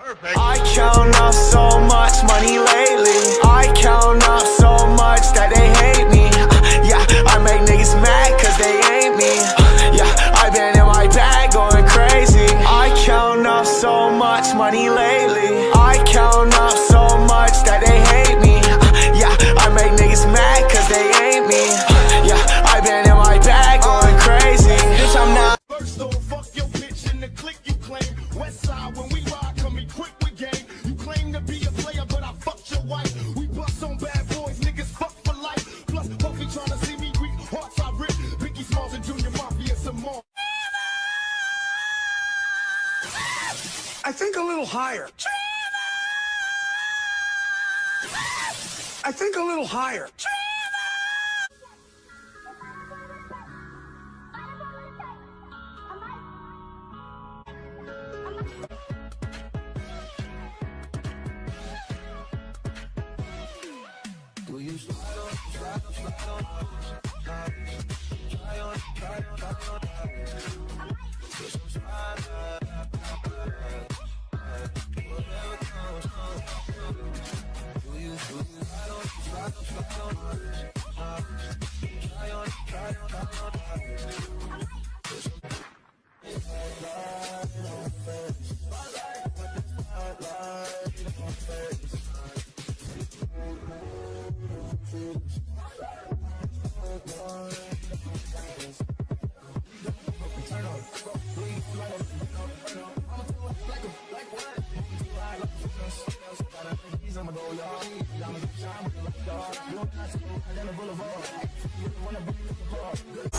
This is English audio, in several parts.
I count up so much money lately. I count up so much that they hate me. Yeah, I make niggas mad cause they ain't me. Yeah, I been in my bag going crazy. I count up so much money lately. I count up so much that they hate me. Yeah, I make niggas mad cause they ain't me. Yeah, I been in my bag going crazy. Bitch, I'm not. First off, fuck your bitch in the clique you claim. West side when we ride, come equipped with game. You claim to be a player, but I fucked your wife. We bust on bad boys, niggas fuck for life. Plus, Puffy tryna see me weak, hearts I rip. Biggie Smalls and Junior Mafia some more. I think a little higher. I think a little higher.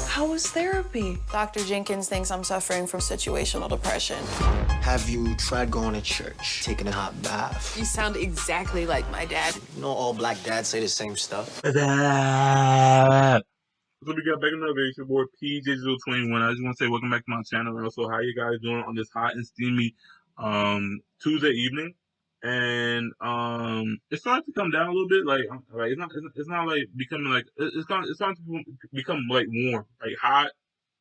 How was therapy? Dr. Jenkins thinks I'm suffering from situational depression. Have you tried going to church, taking a hot bath? You sound exactly like my dad. You know all black dads say the same stuff. So we got back another video. It's your boy PJDRIZZLE21. I just want to say welcome back to my channel, and also how you guys doing on this hot and steamy Tuesday evening. And it's starting to come down a little bit. Like it's not like becoming like it's starting to become like warm, like hot,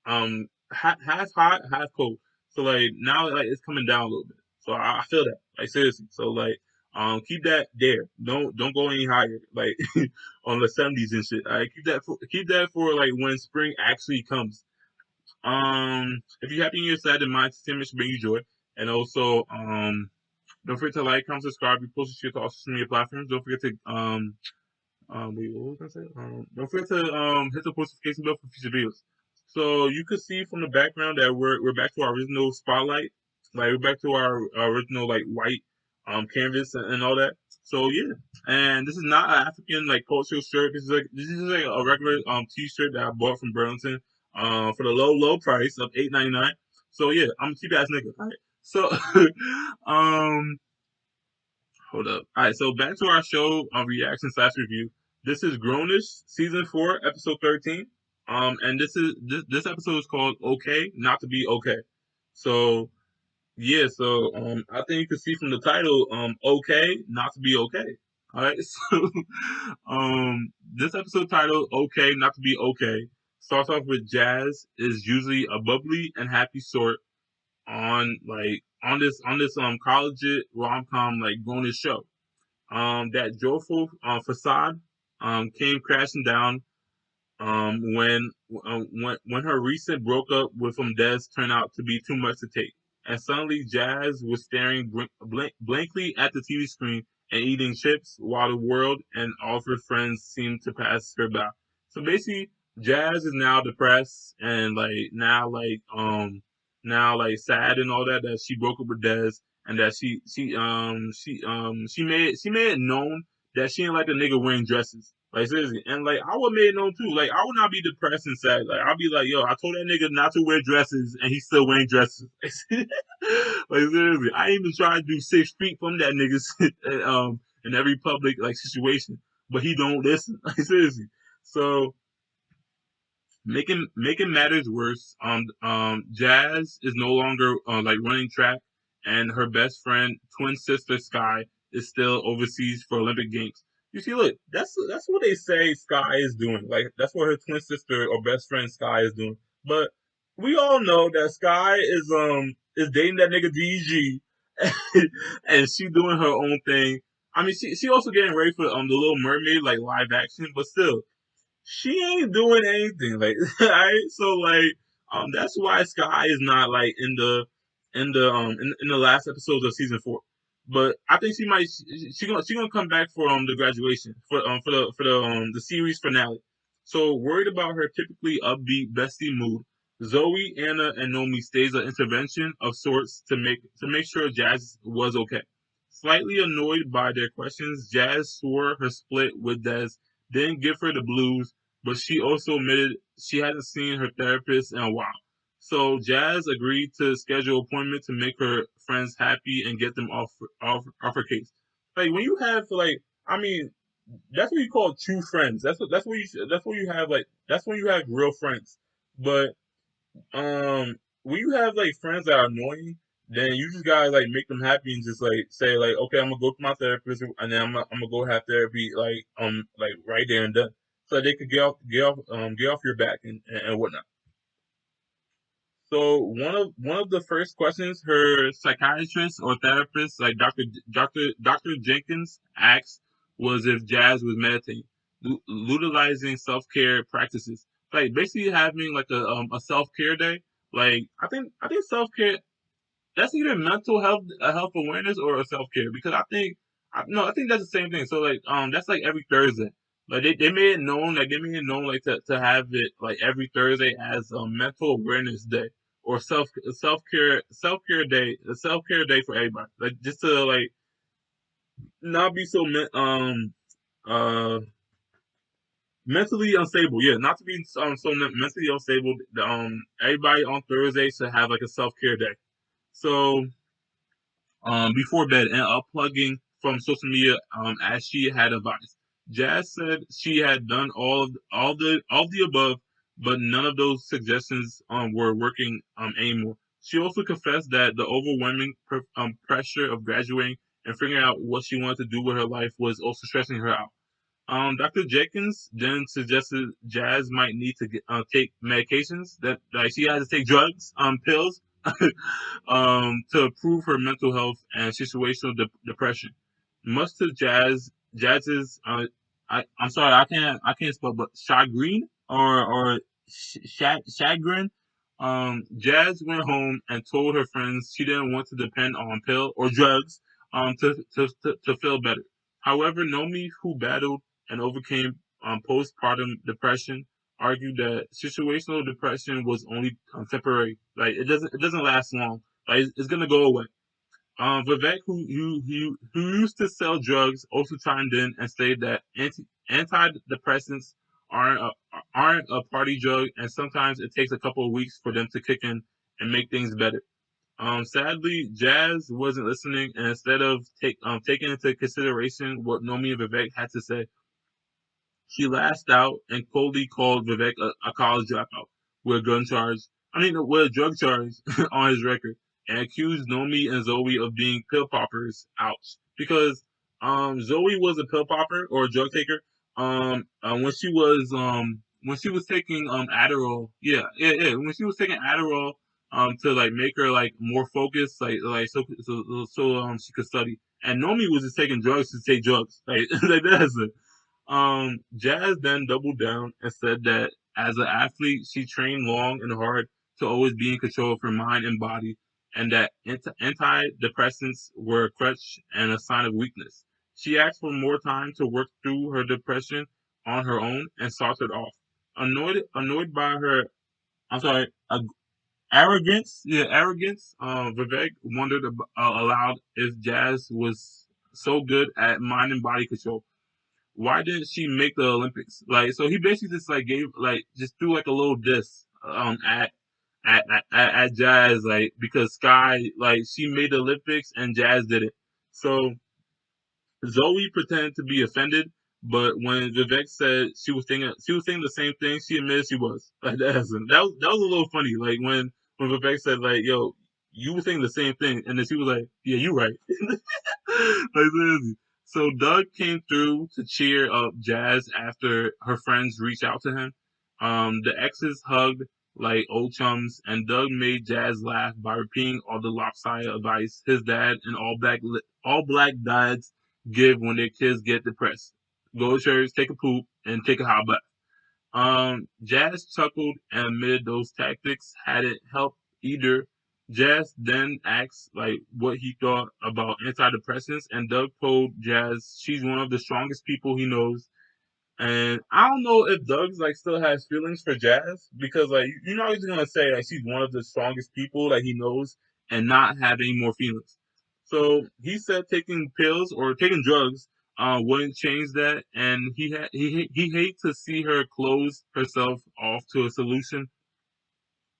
half hot, half cold. So like now like it's coming down a little bit. So I feel that, like, seriously. So like keep that there. Don't go any higher, like on the 70s and shit. All right, keep that for like when spring actually comes. If you're happy and you're sad, then my entertainment should bring you joy. And also don't forget to like, comment, subscribe, repost this shit to all social media platforms. Don't forget to wait, what was I say? Don't forget to hit the post notification bell for future videos. So you could see from the background that we're back to our original spotlight. Like we're back to our original like white canvas and all that. So yeah, and this is not an African like cultural shirt. This is like a regular t-shirt that I bought from Burlington for the low price of $8.99. So yeah, I'm a cheap ass nigga. All right. So hold up. All right, so back to our show reaction / review. This is Grownish season 4 episode 13. And this episode is called "Okay Not to Be Okay." So yeah, so I think you can see from the title, "Okay Not to Be Okay." All right, so this episode title, "Okay Not to Be Okay," starts off with Jazz is usually a bubbly and happy sort on this college rom-com like bonus show. That joyful facade came crashing down when her recent broke up with Des turned out to be too much to take, and suddenly Jazz was staring blankly at the TV screen and eating chips while the world and all of her friends seemed to pass her by. So basically, Jazz is now depressed and now sad and all that she broke up with Des, and that she made it known that she didn't like the nigga wearing dresses. Like seriously, and like I would made it known too. Like I would not be depressed and sad. Like I'll be like, yo, I told that nigga not to wear dresses, and he's still wearing dresses. Like seriously, I even tried to do 6 feet from that nigga in every public like situation, but he don't listen. Like seriously, so. Making matters worse, Jazz is no longer running track, and her best friend, twin sister Sky, is still overseas for Olympic Games. You see, look, that's what they say Sky is doing. Like that's what her twin sister or best friend Sky is doing. But we all know that Sky is dating that nigga DG, and she doing her own thing. I mean, she also getting ready for the Little Mermaid like live action, but still, she ain't doing anything. Like, alright, so like, that's why Sky is not like in the last episodes of season 4. But I think she gonna come back for the graduation for the series finale. So worried about her typically upbeat bestie mood, Zoe, Anna, and Nomi stays an intervention of sorts to make sure Jazz was okay. Slightly annoyed by their questions, Jazz swore her split with Des didn't give her the blues, but she also admitted she hadn't seen her therapist in a while. So Jazz agreed to schedule an appointment to make her friends happy and get them off her case. Like when you have like, I mean, that's what you call true friends. That's when you have real friends. But when you have like friends that are annoying, then you just gotta like make them happy and just like say like, okay, I'm gonna go to my therapist and then I'm gonna go have therapy like right there and then, so they could get off your back and whatnot. So one of the first questions her psychiatrist or therapist, like Doctor Jenkins, asked was if Jazz was meditating, utilizing self care practices, like basically having like a self care day. Like I think self care, that's either mental health, health awareness, or a self care, because I think that's the same thing. So like that's like every Thursday. Like they made it known, like to have it like every Thursday as a mental awareness day or self care day, a self care day for everybody. Like just to like not be so uh mentally unstable. Yeah, not to be mentally unstable. Everybody on Thursday should have like a self care day. So before bed and unplugging from social media as she had advised. Jazz said she had done all the above, but none of those suggestions were working anymore. She also confessed that the overwhelming pressure of graduating and figuring out what she wanted to do with her life was also stressing her out. Dr. Jenkins then suggested Jazz might need to take medications, that like she had to take drugs, pills, to improve her mental health and situational depression. Much to Jazz's I'm sorry, I can't spell, but chagrin or chagrin. Jazz went home and told her friends she didn't want to depend on pill or drugs to feel better. However, Nomi, who battled and overcame postpartum depression, argued that situational depression was only temporary. Like it doesn't last long. Like it's gonna go away. Vivek, who used to sell drugs, also chimed in and stated that antidepressants aren't a, aren't a party drug, and sometimes it takes a couple of weeks for them to kick in and make things better. Sadly, Jazz wasn't listening, and instead of taking into consideration what Nomi and Vivek had to say, she lashed out and coldly called Vivek a college dropout with a with a drug charge on his record, and accused Nomi and Zoe of being pill poppers. Ouch. Because Zoe was a pill popper or a drug taker when she was taking Adderall. Yeah, yeah, yeah. When she was taking Adderall to like make her like more focused, so she could study. And Nomi was just taking drugs to take drugs. Like like that's it. Jazz then doubled down and said that as an athlete, she trained long and hard to always be in control of her mind and body, and that antidepressants were a crutch and a sign of weakness. She asked for more time to work through her depression on her own and sauntered off. Annoyed by her, I'm sorry, arrogance. Yeah, arrogance. Vivek wondered aloud if Jazz was so good at mind and body control, why didn't she make the Olympics? Like, so he basically just like just threw like a little diss at Jazz, like because Sky, like she made the Olympics and Jazz didn't. So Zoe pretended to be offended, but when Vivek said she was thinking the same thing, she admitted she was. Like that was a little funny. Like when Vivek said like, "Yo, you were thinking the same thing," and then she was like, "Yeah, you right." Like seriously. So Doug came through to cheer up Jazz after her friends reached out to him. The exes hugged, like old chums, and Doug made Jazz laugh by repeating all the lopsided advice his dad and all black dads give when their kids get depressed. Go to church, take a poop, and take a hot bath. Jazz chuckled and admitted those tactics hadn't helped either. Jazz then asked like what he thought about antidepressants, and Doug told Jazz she's one of the strongest people he knows. And I don't know if Doug's like still has feelings for Jazz because like you're not just gonna say like she's one of the strongest people that he knows and not have any more feelings. So he said taking pills or taking drugs wouldn't change that, and he hate to see her close herself off to a solution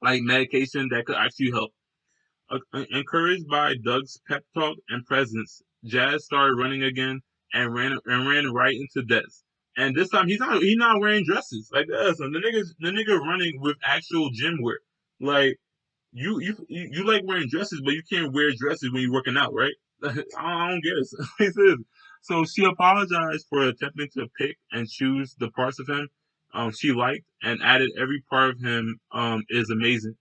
like medication that could actually help. Encouraged by Doug's pep talk and presence, Jazz started running again and ran right into Des. And this time he's not wearing dresses like that. So the nigga running with actual gym wear. Like you like wearing dresses, but you can't wear dresses when you're working out, right? I don't get it. It is. So she apologized for attempting to pick and choose the parts of him she liked, and added every part of him is amazing.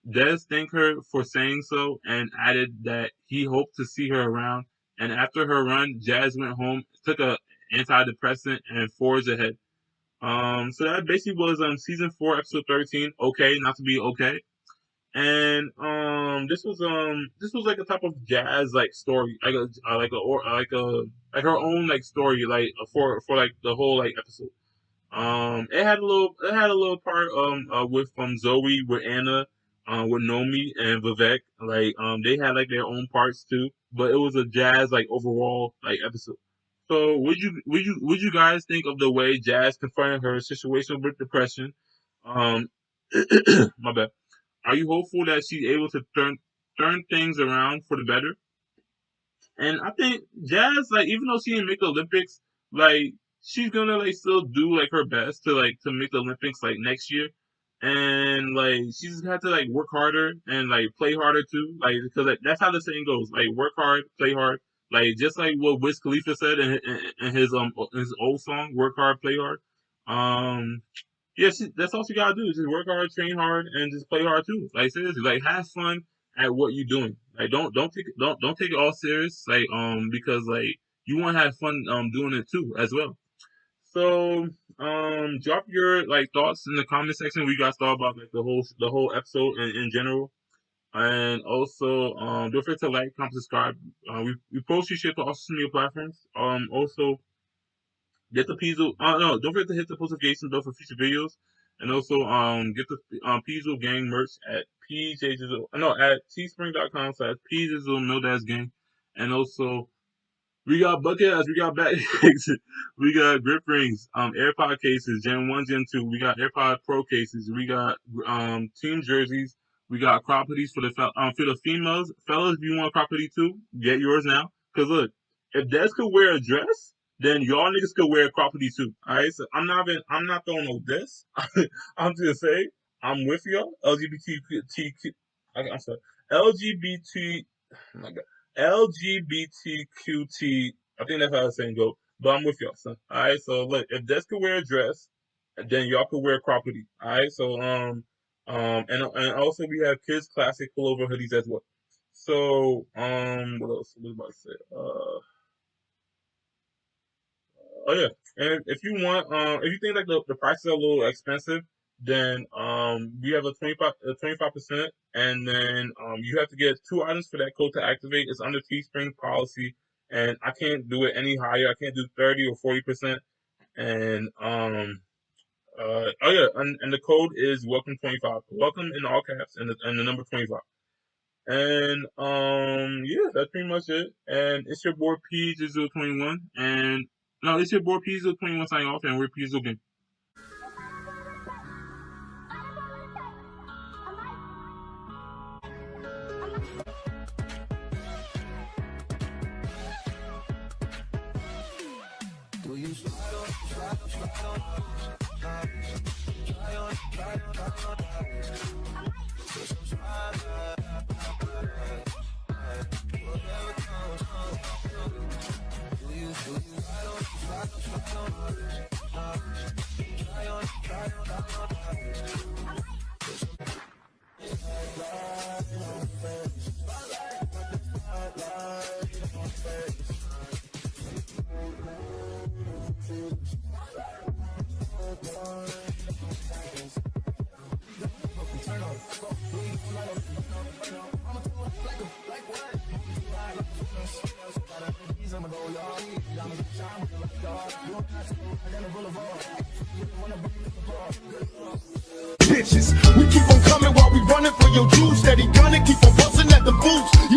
Des thanked her for saying so and added that he hoped to see her around. And after her run, Jazz went home, took a antidepressant, and forged ahead. So that basically was season 4, episode 13. Okay, not to be okay. And this was like a type of Jazz like story, like her own like story, like for like the whole like episode. It had a little part with Zoe, with Anna, with Nomi and Vivek. Like they had like their own parts too, but it was a Jazz like overall like episode. So would you guys think of the way Jazz confronted her situation with depression? Um, my bad. Are you hopeful that she's able to turn things around for the better? And I think Jazz, like, even though she didn't make the Olympics, like, she's gonna like still do like her best to make the Olympics like next year. And like she just had to like work harder and like play harder too. Like because like, that's how the saying goes. Like work hard, play hard. Like just like what Wiz Khalifa said in his old song, work hard, play hard. Um yeah, that's all she gotta do. Just work hard, train hard, and just play hard too. Like seriously, like have fun at what you're doing. Like don't take it all serious. Like because like you want to have fun doing it too as well. So drop your like thoughts in the comment section. What you guys thought about like the whole episode in general. And also don't forget to like, comment, subscribe. We post your shit to all social media platforms. Also get the Pizzle. No, don't forget to hit the notification bell for future videos, and also get the Pizzle Gang merch at at teespring.com/PJDRIZZLE Gang, and also we got bucket hats, we got backpacks, we got grip rings, AirPod cases, Gen 1, Gen 2, we got AirPod Pro cases, we got team jerseys, we got crop hoodies for the females. Fellas, if you want a crop hoodie too, get yours now. Cause look, if Des could wear a dress, then y'all niggas could wear a crop hoodie too. Alright, so I'm not throwing no diss. I'm just saying, I'm with y'all. I'm sorry. LGBT, oh my God. LGBTQT. I think that's how the saying go. But I'm with y'all, son. All right. So look, if Des could wear a dress, then y'all could wear crop hoodie. All right. So and also we have kids classic pullover hoodies as well. So what else? What was I about to say? Oh yeah. And if you want, if you think like the prices are a little expensive, then we have a 25%, and then you have to get 2 items for that code to activate. It's under Teespring policy, and I can't do it any higher. I can't do 30 or 40%. And oh yeah, and the code is welcome25. Welcome in all caps and the number 25. And yeah, that's pretty much it. And it's your boy PJDRIZZLE21, and no, it's your boy PJDRIZZLE21 signing off, and we're PJDRIZZLE Game. Do you slide on, put some smile, whatever comes, do you slide on, Bitches, we keep on coming while we running for your juice. Steady gunning, keep on busting at the boots.